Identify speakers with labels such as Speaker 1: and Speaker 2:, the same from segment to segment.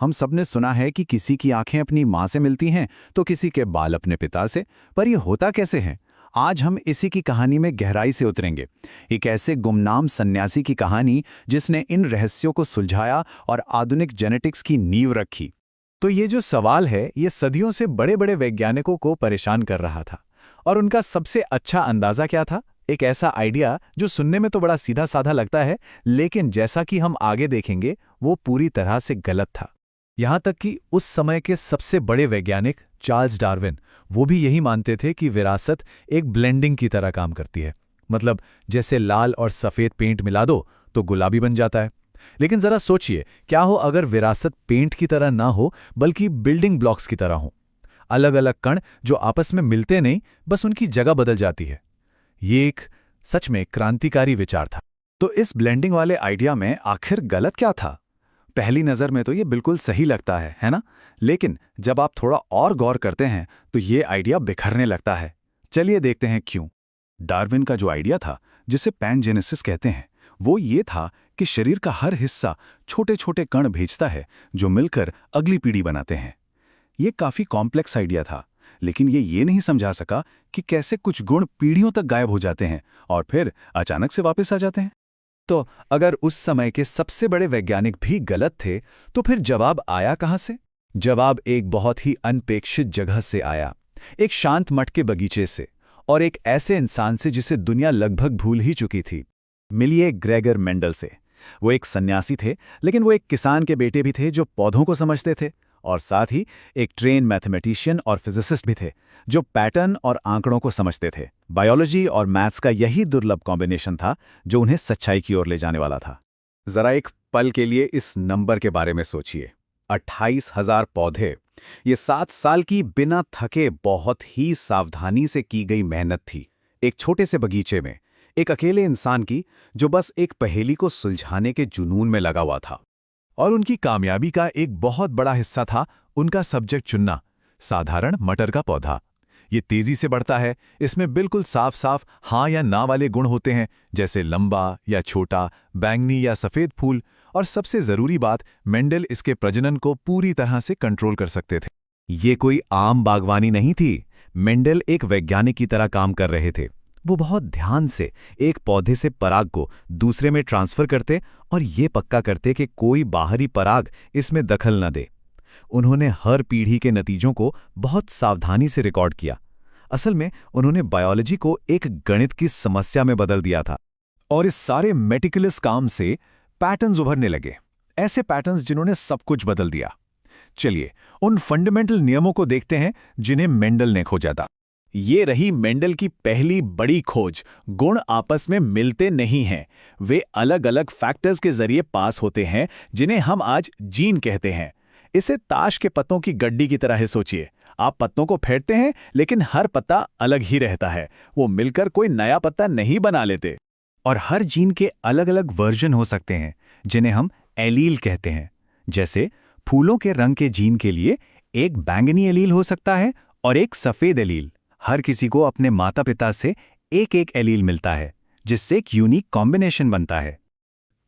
Speaker 1: हम सबने सुना है कि किसी की आंखें अपनी माँ से मिलती हैं तो किसी के बाल अपने पिता से, पर यह होता कैसे है? आज हम इसी की कहानी में गहराई से उतरेंगे। एक ऐसे गुमनाम सन्यासी की कहानी जिसने इन रहस्यों को सुलझाया और आधुनिक जेनेटिक्स की नींव रखी।
Speaker 2: तो ये जो सवाल है, ये सदियों से बड़े बड़े वैज्ञानिकों को परेशान कर रहा था। और उनका सबसे अच्छा अंदाजा क्या था? एक ऐसा आइडिया जो सुनने में तो बड़ा सीधा साधा लगता है, लेकिन जैसा कि हम आगे देखेंगे वो पूरी तरह से गलत था। यहाँ तक कि उस समय के सबसे बड़े वैज्ञानिक चार्ल्स डार्विन, वो भी यही मानते थे कि विरासत एक ब्लेंडिंग की तरह काम करती है। मतलब जैसे लाल और सफ़ेद पेंट मिला दो तो गुलाबी बन जाता है। लेकिन जरा सोचिए, क्या हो अगर विरासत पेंट की तरह ना हो बल्कि बिल्डिंग ब्लॉक्स की तरह हो। अलग अलग कण जो आपस में मिलते नहीं, बस उनकी जगह बदल जाती है। ये एक सच में क्रांतिकारी विचार था।
Speaker 1: तो इस ब्लेंडिंग वाले आइडिया में आखिर गलत क्या था? पहली नज़र में तो ये बिल्कुल सही लगता है ना? लेकिन जब आप थोड़ा और गौर करते हैं तो ये आइडिया बिखरने लगता है। चलिए देखते हैं क्यों। डार्विन का जो आइडिया था, जिसे पैनजेनेसिस कहते हैं, वो ये था कि शरीर का हर हिस्सा छोटे छोटे कण भेजता है जो मिलकर अगली पीढ़ी बनाते हैं। ये काफी कॉम्प्लेक्स आइडिया था, लेकिन ये नहीं समझा सका कि कैसे कुछ गुण पीढ़ियों तक गायब हो जाते हैं और फिर अचानक से वापस आ जाते हैं।
Speaker 2: तो अगर उस समय के सबसे बड़े वैज्ञानिक भी गलत थे, तो फिर जवाब आया कहाँ से? जवाब एक बहुत ही अनपेक्षित जगह से आया। एक शांत मठ के बगीचे से, और एक ऐसे इंसान से जिसे दुनिया लगभग भूल ही चुकी थी।
Speaker 1: मिलिए ग्रेगर मेंडल से। वो एक सन्यासी थे, लेकिन वो एक किसान के बेटे भी थे जो पौधों को समझते थे, और साथ ही एक ट्रेन मैथमेटिशियन और फिजिसिस्ट भी थे जो पैटर्न और आंकड़ों को समझते थे। बायोलॉजी और मैथ्स का यही दुर्लभ कॉम्बिनेशन था जो उन्हें सच्चाई की ओर ले जाने वाला था। जरा एक पल के लिए इस नंबर के बारे में सोचिए। 28,000 पौधे। ये 7 साल की बिना थके बहुत ही सावधानी से की गई मेहनत थी, एक छोटे से बगीचे में, एक अकेले इंसान की जो बस एक पहेली को सुलझाने के जुनून में लगा हुआ था।
Speaker 2: और उनकी कामयाबी का एक बहुत बड़ा हिस्सा था उनका सब्जेक्ट चुनना। साधारण मटर का पौधा, ये तेजी से बढ़ता है, इसमें बिल्कुल साफ साफ हाँ या ना वाले गुण होते हैं, जैसे लंबा या छोटा, बैंगनी या सफ़ेद फूल। और सबसे ज़रूरी बात, मेंडल इसके प्रजनन को पूरी तरह से कंट्रोल कर सकते थे। ये कोई आम बागवानी नहीं थी। मेंडल एक वैज्ञानिक की तरह काम कर रहे थे। वो बहुत ध्यान से एक पौधे से पराग को दूसरे में ट्रांसफर करते और ये पक्का करते कि कोई बाहरी पराग इसमें दखल न दे। उन्होंने हर पीढ़ी के नतीजों को बहुत सावधानी से रिकॉर्ड किया। असल में उन्होंने बायोलॉजी को एक गणित की समस्या में बदल दिया था।
Speaker 1: और इस सारे मेटिकुलस काम से पैटर्न्स उभरने लगे, ऐसे पैटर्न्स जिन्होंने सब कुछ बदल दिया। चलिए उन फंडामेंटल नियमों को देखते हैं जिन्हें मेंडल ने खोजा था। ये रही मेंडल की पहली बड़ी खोज। गुण आपस में मिलते नहीं हैं, वे अलग अलग फैक्टर्स के जरिए पास होते हैं जिन्हें हम आज जीन कहते हैं। इसे ताश के पत्तों की गड्डी की तरह ही सोचिए। आप पत्तों को फेंटते हैं, लेकिन हर पत्ता अलग ही रहता है, वो मिलकर कोई नया पत्ता नहीं बना लेते। और हर जीन के अलग अलग वर्जन हो सकते हैं जिन्हें हम एलील कहते हैं। जैसे फूलों के रंग के जीन के लिए एक बैंगनी एलील हो सकता है और एक सफ़ेद एलील। हर किसी को अपने माता पिता से एक एक एलील मिलता है, जिससे एक यूनिक कॉम्बिनेशन बनता है।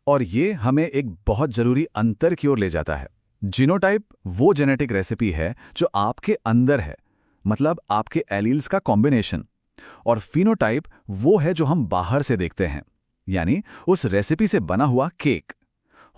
Speaker 1: और ये हमें एक बहुत जरूरी अंतर की ओर ले जाता है। जीनोटाइप वो जेनेटिक रेसिपी है जो आपके अंदर है, मतलब आपके एलील्स का कॉम्बिनेशन। और फिनोटाइप वो है जो हम बाहर से देखते हैं, यानी उस रेसिपी से बना हुआ केक।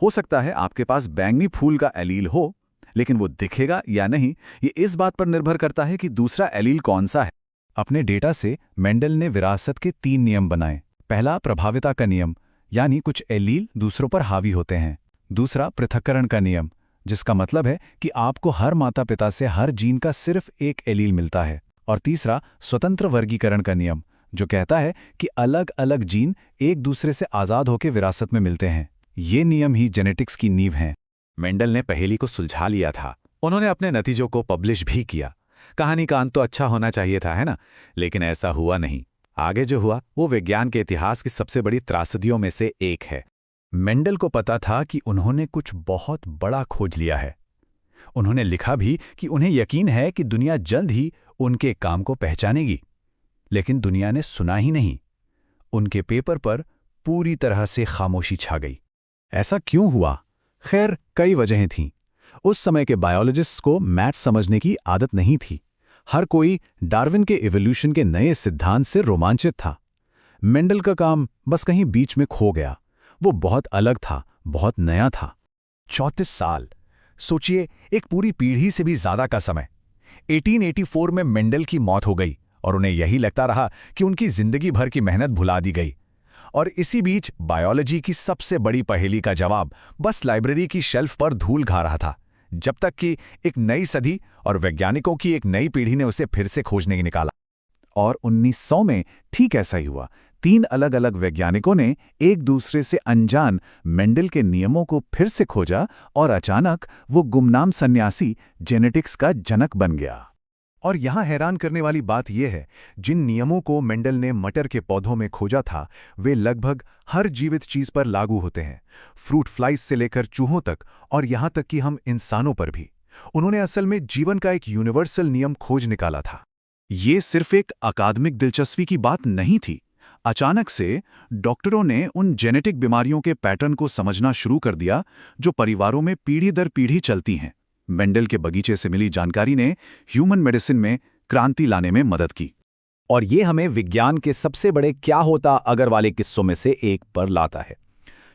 Speaker 1: हो सकता है आपके पास बैंगनी फूल का एलील हो, लेकिन वो दिखेगा या नहीं ये इस बात पर निर्भर करता है कि दूसरा एलील कौन सा है।
Speaker 2: अपने डेटा से मेंडल ने विरासत के 3 नियम बनाए। पहला, प्रभाविता का नियम, यानी कुछ एलील दूसरों पर हावी होते हैं। दूसरा, पृथक्करण का नियम, जिसका मतलब है कि आपको हर माता पिता से हर जीन का सिर्फ एक एलील मिलता है। और तीसरा, स्वतंत्र वर्गीकरण का नियम, जो कहता है कि अलग अलग जीन एक दूसरे से आज़ाद होकर विरासत में मिलते हैं। ये नियम ही जेनेटिक्स की नींव हैं।
Speaker 1: मेंडल ने पहेली को सुलझा लिया था। उन्होंने अपने नतीजों को पब्लिश भी किया। कहानी का अंत तो अच्छा होना चाहिए था, है ना? लेकिन ऐसा हुआ नहीं। आगे जो हुआ वो विज्ञान के इतिहास की सबसे बड़ी त्रासदियों में से एक है।
Speaker 2: मेंडल को पता था कि उन्होंने कुछ बहुत बड़ा खोज लिया है। उन्होंने लिखा भी कि उन्हें यकीन है कि दुनिया जल्द ही उनके काम को पहचानेगी। लेकिन दुनिया ने सुना ही नहीं। उनके पेपर पर पूरी तरह से खामोशी छा गई।
Speaker 1: ऐसा क्यों हुआ? खैर, कई वजहें थीं।
Speaker 2: उस समय के बायोलॉजिस्ट्स को मैथ्स समझने की आदत नहीं थी। हर कोई डार्विन के इवोल्यूशन के नए सिद्धांत से रोमांचित था। मेंडल का काम बस कहीं बीच में खो गया। वो बहुत अलग था, बहुत नया था।
Speaker 1: 34 साल, सोचिए, एक पूरी पीढ़ी से भी ज्यादा का समय। 1884 में मेंडल की मौत हो गई और उन्हें यही लगता रहा कि उनकी जिंदगी भर की मेहनत भुला दी गई। और इसी बीच बायोलॉजी की सबसे बड़ी पहेली का जवाब बस लाइब्रेरी की शेल्फ पर धूल खा रहा था, जब तक कि एक नई सदी और वैज्ञानिकों की एक नई पीढ़ी ने उसे फिर से खोजने की निकाला। और 1900 में ठीक ऐसा ही हुआ। 3 अलग-अलग वैज्ञानिकों ने एक दूसरे से अनजान मेंडल के नियमों को फिर से खोजा और अचानक वो गुमनाम सन्यासी जेनेटिक्स का जनक बन गया।
Speaker 2: और यहाँ हैरान करने वाली बात यह है, जिन नियमों को मेंडल ने मटर के पौधों में खोजा था, वे लगभग हर जीवित चीज पर लागू होते हैं, फ्रूट फ्लाइज से लेकर चूहों तक, और यहाँ तक कि हम इंसानों पर भी। उन्होंने असल में जीवन का एक यूनिवर्सल नियम खोज निकाला था। ये सिर्फ एक अकादमिक दिलचस्पी की बात नहीं थी। अचानक से डॉक्टरों ने उन जेनेटिक बीमारियों के पैटर्न को समझना शुरू कर दिया जो परिवारों में पीढ़ी दर पीढ़ी चलती हैं। मेंडल के बगीचे से मिली जानकारी ने ह्यूमन मेडिसिन में क्रांति लाने में मदद की।
Speaker 1: और ये हमें विज्ञान के सबसे बड़े क्या होता अगर वाले किस्सों में से एक पर लाता है।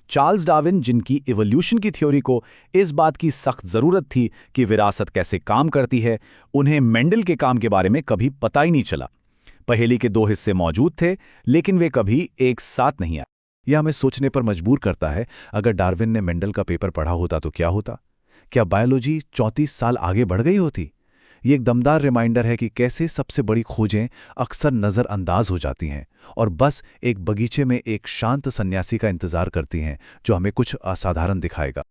Speaker 1: चार्ल्स डार्विन, जिनकी इवोल्यूशन की थ्योरी को इस बात की सख्त ज़रूरत थी कि विरासत कैसे काम करती है, उन्हें मेंडल के काम के बारे में कभी पता ही नहीं चला। पहेली के 2 हिस्से मौजूद थे, लेकिन वे कभी एक साथ नहीं आए।
Speaker 2: यह हमें सोचने पर मजबूर करता है, अगर डार्विन ने मेंडल का पेपर पढ़ा होता तो क्या होता? क्या बायोलॉजी 34 साल आगे बढ़ गई होती? ये एक दमदार रिमाइंडर है कि कैसे सबसे बड़ी खोजें अक्सर नज़रअंदाज हो जाती हैं और बस एक बगीचे में एक शांत सन्यासी का इंतजार करती हैं जो हमें कुछ असाधारण दिखाएगा।